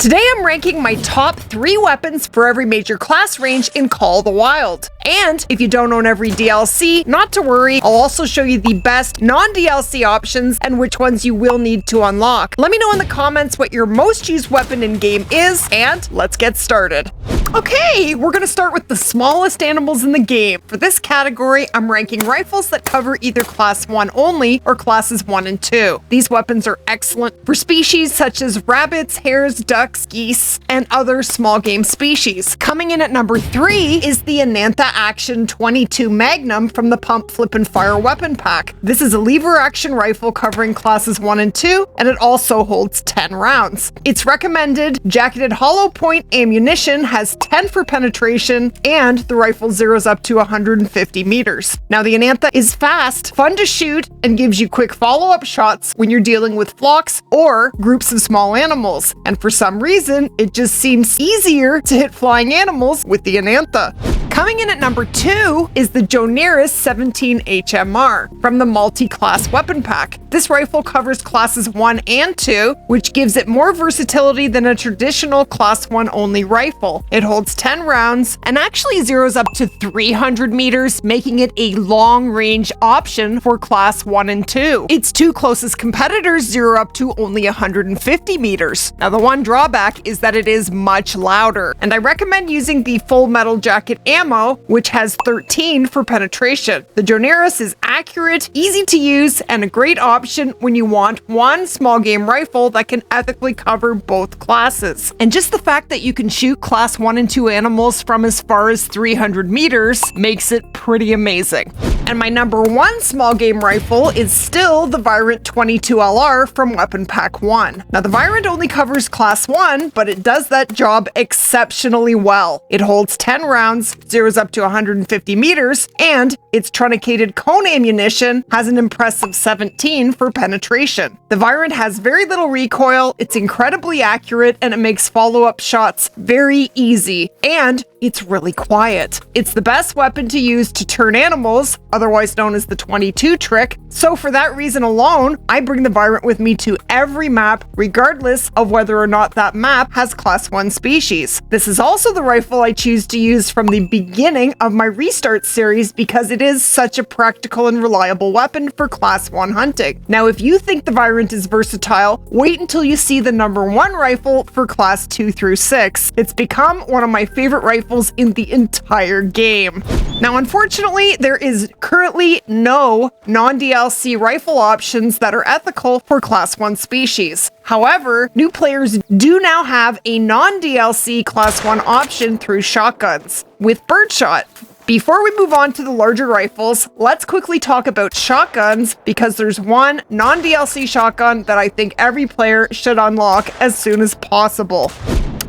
Today I'm ranking my top 3 weapons for every major class range in Call of the Wild. And if you don't own every DLC, not to worry, I'll also show you the best non-DLC options and which ones you will need to unlock. Let me know in the comments what your most used weapon in game is, and let's get started. Okay, we're gonna start with the smallest animals in the game. For this category, I'm ranking rifles that cover either class 1 only or classes 1 and 2. These weapons are excellent for species such as rabbits, hares, ducks, geese, and other small game species. Coming in at number 3 is the Anantha Action 22 Magnum from the Pump Flip and Fire weapon pack. This is a lever action rifle covering classes 1 and 2, and it also holds 10 rounds. Its recommended jacketed hollow point ammunition has 10 for penetration, and the rifle zeroes up to 150 meters. Now the Anantha is fast, fun to shoot, and gives you quick follow-up shots when you're dealing with flocks or groups of small animals. And for some reason, it just seems easier to hit flying animals with the Anantha. Coming in at number 2 is the Joneros 17 HMR from the multi-class weapon pack. This rifle covers classes 1 and 2, which gives it more versatility than a traditional class 1 only rifle. It holds 10 rounds and actually zeroes up to 300 meters, making it a long-range option for class 1 and 2. Its 2 closest competitors zero up to only 150 meters. Now the one drawback is that it is much louder, and I recommend using the full metal jacket ammo, which has 13 for penetration. The Joneros is accurate, easy to use, and a great option when you want one small game rifle that can ethically cover both classes. And just the fact that you can shoot class 1 and 2 animals from as far as 300 meters makes it pretty amazing. And my number 1 small game rifle is still the Virant 22LR from Weapon Pack 1. Now the Virant only covers class 1, but it does that job exceptionally well. It holds 10 rounds, zeroes up to 150 meters, and its truncated cone ammunition has an impressive 17 for penetration. The Virant has very little recoil, it's incredibly accurate, and it makes follow-up shots very easy, and it's really quiet. It's the best weapon to use to turn animals, otherwise known as the 22 trick, so for that reason alone, I bring the Virant with me to every map, regardless of whether or not that map has class 1 species. This is also the rifle I choose to use from the beginning of my Restart series because it is such a practical and reliable weapon for class 1 hunting. Now if you think the Virant is versatile, wait until you see the number 1 rifle for class 2 through 6. It's become one of my favorite rifles in the entire game. Now unfortunately, there is currently no non-DLC rifle options that are ethical for class 1 species. However, new players do now have a non-DLC class 1 option through shotguns with birdshot. Before we move on to the larger rifles, let's quickly talk about shotguns because there's one non-DLC shotgun that I think every player should unlock as soon as possible.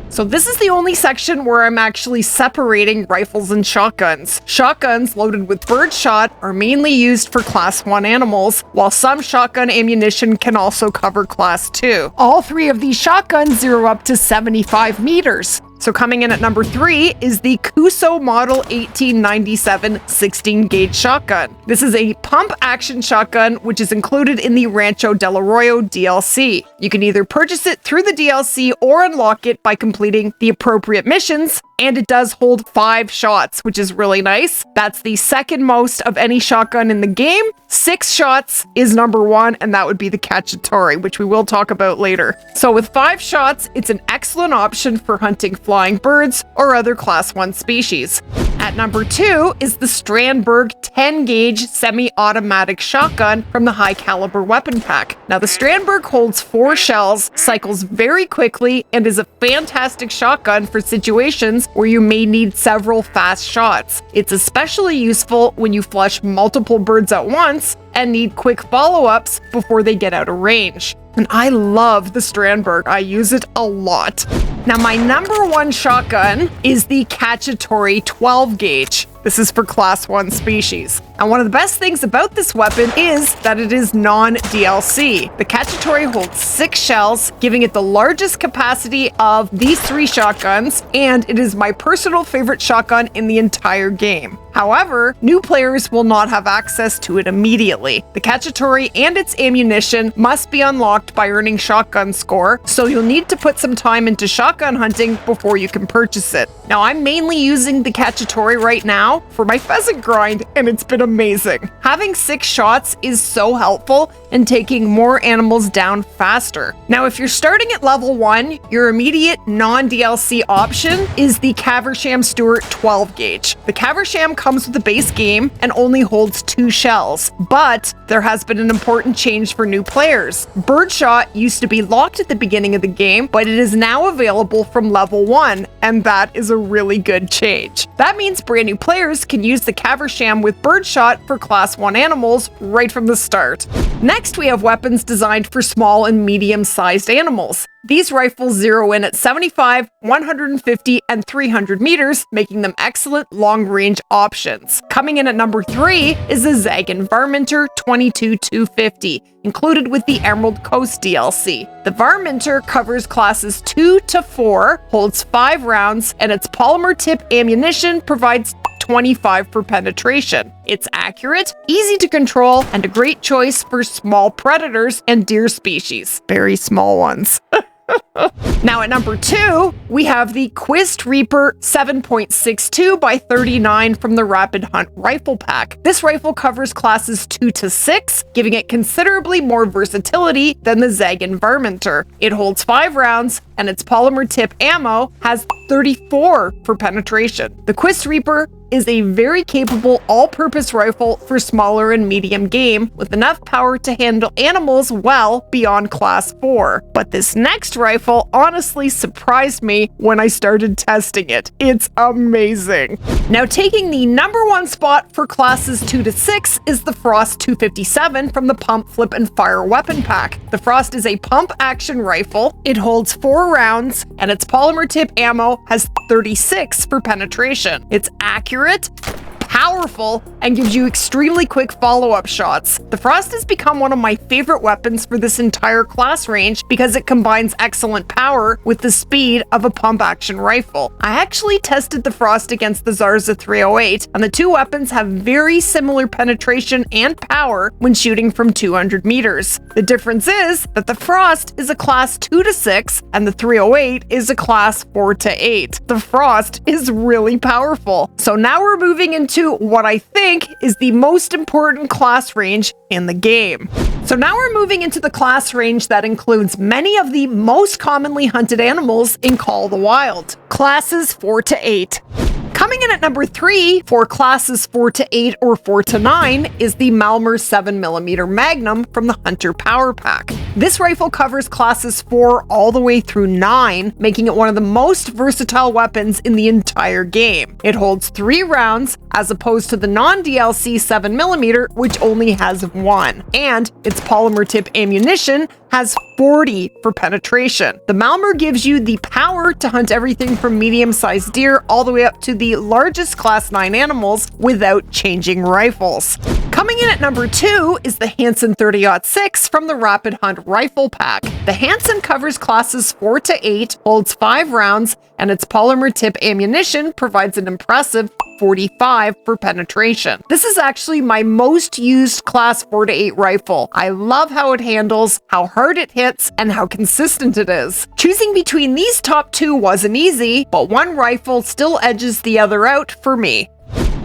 So this is the only section where I'm actually separating rifles and shotguns. Shotguns loaded with birdshot are mainly used for class 1 animals, while some shotgun ammunition can also cover class 2. All 3 of these shotguns zero up to 75 meters. So coming in at number 3 is the Couso Model 1897 16 gauge shotgun. This is a pump action shotgun which is included in the Rancho del Arroyo DLC. You can either purchase it through the DLC or unlock it by completing the appropriate missions, and it does hold 5 shots, which is really nice. That's the second most of any shotgun in the game. 6 shots is number 1, and that would be the Cacciatore, which we will talk about later. So with 5 shots, it's an excellent option for hunting flying birds or other class 1 species. At number 2 is the Strandberg 10 gauge semi-automatic shotgun from the high caliber weapon pack. Now the Strandberg holds 4 shells, cycles very quickly, and is a fantastic shotgun for situations where you may need several fast shots. It's especially useful when you flush multiple birds at once and need quick follow-ups before they get out of range. And I love the Strandberg. I use it a lot. Now my number 1 shotgun is the Cacciatore 12 gauge. This is for class 1 species. And one of the best things about this weapon is that it is non-DLC. The Cacciatore holds 6 shells, giving it the largest capacity of these 3 shotguns, and it is my personal favorite shotgun in the entire game. However, new players will not have access to it immediately. The Cacciatore and its ammunition must be unlocked by earning shotgun score, so you'll need to put some time into shotgun hunting before you can purchase it. Now, I'm mainly using the Cacciatore right now for my pheasant grind, and it's been amazing. Having 6 shots is so helpful in taking more animals down faster. Now, if you're starting at level 1, your immediate non-DLC option is the Caversham Stewart 12 gauge. The Caversham comes with the base game and only holds 2 shells, but there has been an important change for new players. Birdshot used to be locked at the beginning of the game, but it is now available from level 1, and that is a really good change. That means brand new players can use the Caversham with birdshot for class 1 animals right from the start. Next, we have weapons designed for small and medium-sized animals. These rifles zero in at 75, 150, and 300 meters, making them excellent long-range options. Coming in at number 3 is the Zagan Varminter 22-250, included with the Emerald Coast DLC. The Varminter covers classes 2 to 4, holds 5 rounds, and its polymer tip ammunition provides 25 for penetration. It's accurate, easy to control, and a great choice for small predators and deer species. Very small ones. Now at number 2, we have the Quist Reaper 7.62 by 39 from the Rapid Hunt Rifle Pack. This rifle covers classes 2 to 6, giving it considerably more versatility than the Zagan Varminter. It holds 5 rounds, and its polymer tip ammo has 34 for penetration. The Quist Reaper is a very capable all-purpose rifle for smaller and medium game with enough power to handle animals well beyond class 4. But this next rifle honestly surprised me when I started testing it. It's amazing. Now, taking the number 1 spot for classes 2 to 6 is the Frost 257 from the Pump, Flip, and Fire weapon pack. The Frost is a pump action rifle. It holds 4 rounds, and its polymer tip ammo has 36 for penetration. It's accurate, powerful, and gives you extremely quick follow-up shots. The Frost has become one of my favorite weapons for this entire class range because it combines excellent power with the speed of a pump-action rifle. I actually tested the Frost against the Zarza 308, and the two weapons have very similar penetration and power when shooting from 200 meters. The difference is that the Frost is a class 2 to 6, and the 308 is a class 4 to 8. The Frost is really powerful. So now we're moving into what I think is the most important class range in the game. So now we're moving into the class range that includes many of the most commonly hunted animals in Call of the Wild, classes 4 to 8. Coming in at number 3 for classes 4 to 8 or 4 to 9 is the Malmer 7mm Magnum from the Hunter Power Pack. This rifle covers classes 4 all the way through 9, making it one of the most versatile weapons in the entire game. It holds 3 rounds as opposed to the non-DLC 7mm, which only has 1, and its polymer tip ammunition has 40 for penetration. The Malmer gives you the power to hunt everything from medium-sized deer all the way up to the largest class 9 animals without changing rifles. Coming in at number 2 is the Hansson 30-06 from the Rapid Hunt Rifle Pack. The Hansson covers classes 4 to 8, holds 5 rounds, and its polymer tip ammunition provides an impressive 45 for penetration. This is actually my most used class 4 to 8 rifle. I love how it handles, how hard it hits, and how consistent it is. Choosing between these top 2 wasn't easy, but one rifle still edges the other out for me.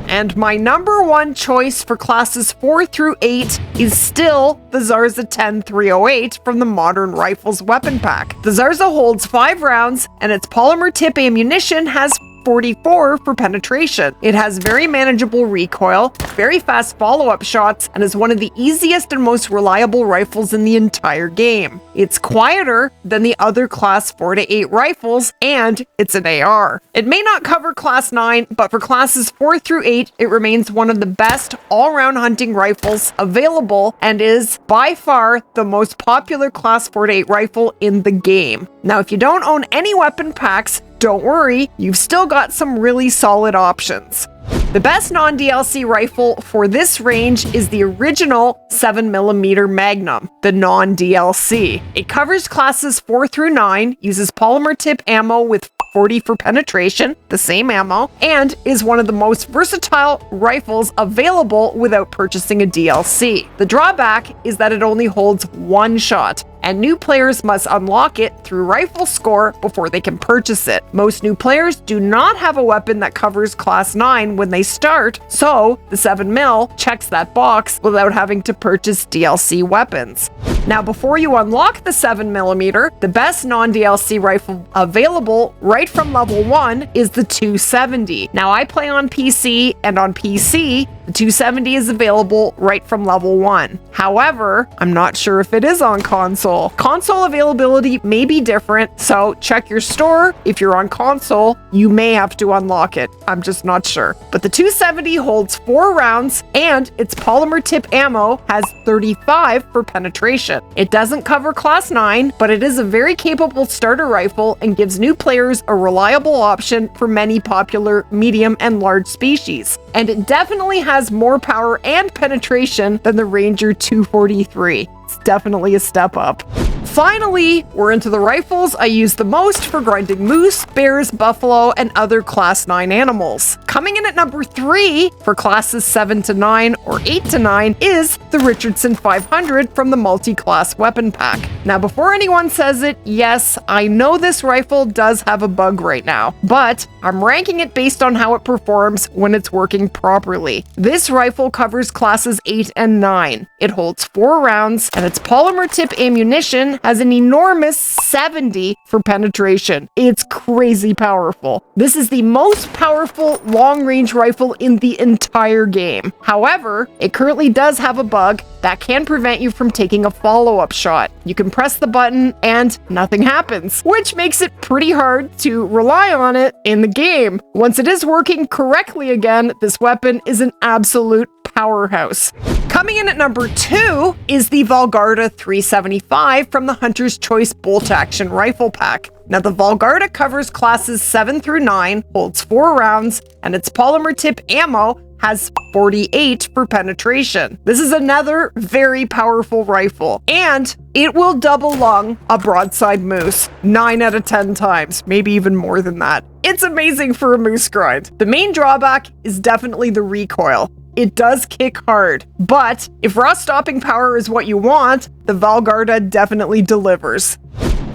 And my number 1 choice for classes 4 through 8 is still the Zarza 10-308 from the Modern Rifles weapon pack. The Zarza holds 5 rounds, and its polymer tip ammunition has 44 for penetration. It has very manageable recoil, very fast follow-up shots, and is one of the easiest and most reliable rifles in the entire game. It's quieter than the other class 4 to 8 rifles, and it's an AR. It may not cover class 9, but for classes 4 through 8, it remains one of the best all-round hunting rifles available and is by far the most popular class 4 to 8 rifle in the game. Now, if you don't own any weapon packs, don't worry, you've still got some really solid options. The best non-DLC rifle for this range is the original 7mm Magnum, the non-DLC. It covers classes 4 through 9, uses polymer tip ammo with 40 for penetration, the same ammo, and is one of the most versatile rifles available without purchasing a DLC. The drawback is that it only holds one shot, and new players must unlock it through rifle score before they can purchase it. Most new players do not have a weapon that covers class 9 when they start, so the 7mm checks that box without having to purchase DLC weapons. Now, before you unlock the 7mm, the best non-DLC rifle available right from level 1 is the 270. Now, I play on PC, and on PC, the 270 is available right from level 1. However, I'm not sure if it is on console. Console availability may be different, so check your store. If you're on console, you may have to unlock it. I'm just not sure. But the 270 holds 4 rounds, and its polymer tip ammo has 35 for penetration. It doesn't cover class 9, but it is a very capable starter rifle and gives new players a reliable option for many popular medium and large species. And it definitely has more power and penetration than the Ranger 243. It's definitely a step up. Finally, we're into the rifles I use the most for grinding moose, bears, buffalo, and other class 9 animals. Coming in at number 3 for classes 7 to 9 or 8 to 9 is the Richardsson 500 from the multi-class weapon pack. Now, before anyone says it, yes, I know this rifle does have a bug right now, but I'm ranking it based on how it performs when it's working properly. This rifle covers classes 8 and 9. It holds 4 rounds, and its polymer tip ammunition has an enormous 70 for penetration. It's crazy powerful. This is the most powerful long-range rifle in the entire game. However, it currently does have a bug that can prevent you from taking a follow-up shot. You can press the button and nothing happens, which makes it pretty hard to rely on it in the game. Once it is working correctly again, this weapon is an absolute powerhouse. Coming in at number 2 is the Vallgarda 375 from the Hunter's Choice Bolt Action Rifle Pack. Now, the Vallgarda covers classes 7 through 9, holds 4 rounds, and its polymer tip ammo has 48 for penetration. This is another very powerful rifle, and it will double lung a broadside moose 9 out of 10 times, maybe even more than that. It's amazing for a moose grind. The main drawback is definitely the recoil. It does kick hard, but if raw stopping power is what you want, the Vallgarda definitely delivers.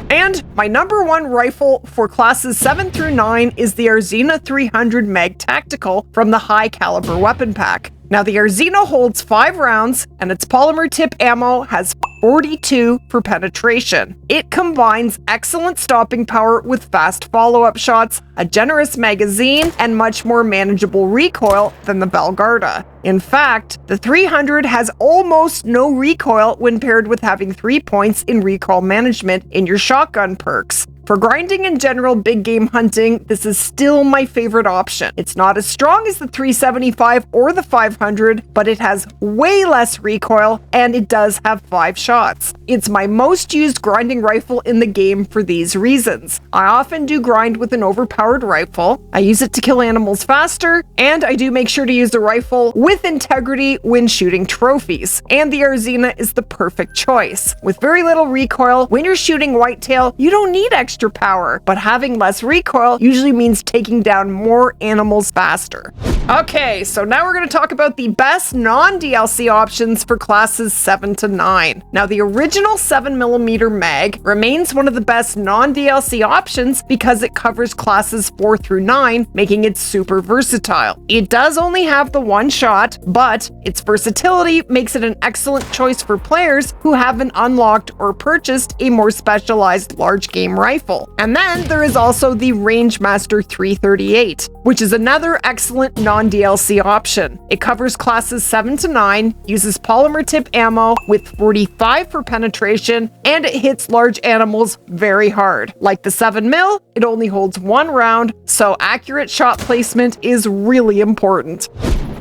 And my number 1 rifle for classes 7 through 9 is the Arzyna 300 Mag Tactical from the High Caliber Weapon Pack. Now, the Arzyna holds 5 rounds, and its polymer tip ammo has 42 for penetration. It combines excellent stopping power with fast follow-up shots, a generous magazine, and much more manageable recoil than the Vallgarda. In fact, the 300 has almost no recoil when paired with having 3 points in recoil management in your shotgun perks. For grinding and general big game hunting, this is still my favorite option. It's not as strong as the 375 or the 500, but it has way less recoil, and it does have 5 shots. It's my most used grinding rifle in the game for these reasons. I often do grind with an overpowered rifle, I use it to kill animals faster, and I do make sure to use the rifle with integrity when shooting trophies. And the Arzyna is the perfect choice. With very little recoil, when you're shooting whitetail, you don't need extra power, but having less recoil usually means taking down more animals faster. Okay, so now we're going to talk about the best non-DLC options for classes 7 to 9. Now, the original 7mm mag remains one of the best non-DLC options because it covers classes 4 through 9, making it super versatile. It does only have the 1 shot, but its versatility makes it an excellent choice for players who haven't unlocked or purchased a more specialized large game rifle. And then there is also the Rangemaster 338, which is another excellent non-DLC option. It covers classes 7 to 9, uses polymer tip ammo with 45 for penetration, and it hits large animals very hard. Like the 7mm, it only holds 1 round, so accurate shot placement is really important.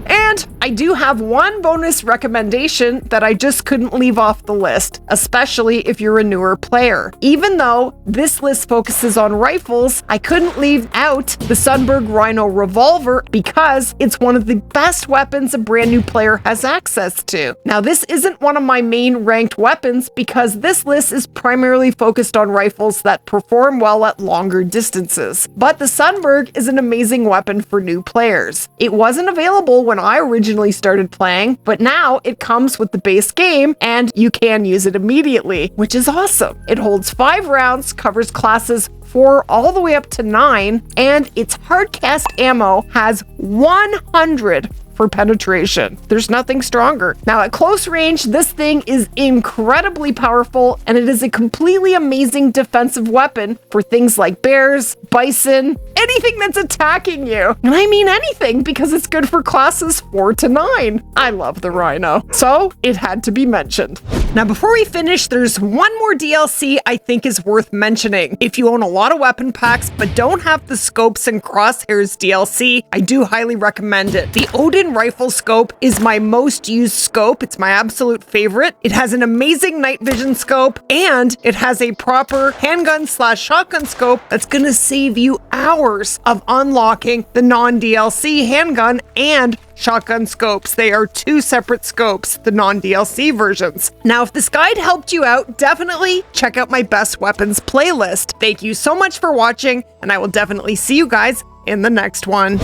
And And I do have one bonus recommendation that I just couldn't leave off the list, especially if you're a newer player. Even though this list focuses on rifles, I couldn't leave out the Sundberg Rhino Revolver because it's one of the best weapons a brand new player has access to. Now, this isn't one of my main ranked weapons because this list is primarily focused on rifles that perform well at longer distances. But the Sundberg is an amazing weapon for new players. It wasn't available when I originally started playing, but now it comes with the base game and you can use it immediately, which is awesome. It holds 5 rounds, covers classes 4 all the way up to 9, and its hardcast ammo has 100 for penetration. There's nothing stronger. Now, at close range, this thing is incredibly powerful, and it is a completely amazing defensive weapon for things like bears, bison, anything that's attacking you. And I mean anything, because it's good for classes 4 to 9. I love the Rhino, so it had to be mentioned. Now, before we finish, there's one more DLC I think is worth mentioning. If you own a lot of weapon packs but don't have the Scopes and Crosshairs DLC, I do highly recommend it. The Odin Rifle Scope is my most used scope. It's my absolute favorite. It has an amazing night vision scope, and it has a proper handgun/shotgun scope that's gonna save you hours of unlocking the non-DLC handgun and shotgun scopes. They are 2 separate scopes, the non-DLC versions. Now, if this guide helped you out, definitely check out my best weapons playlist. Thank you so much for watching, and I will definitely see you guys in the next one.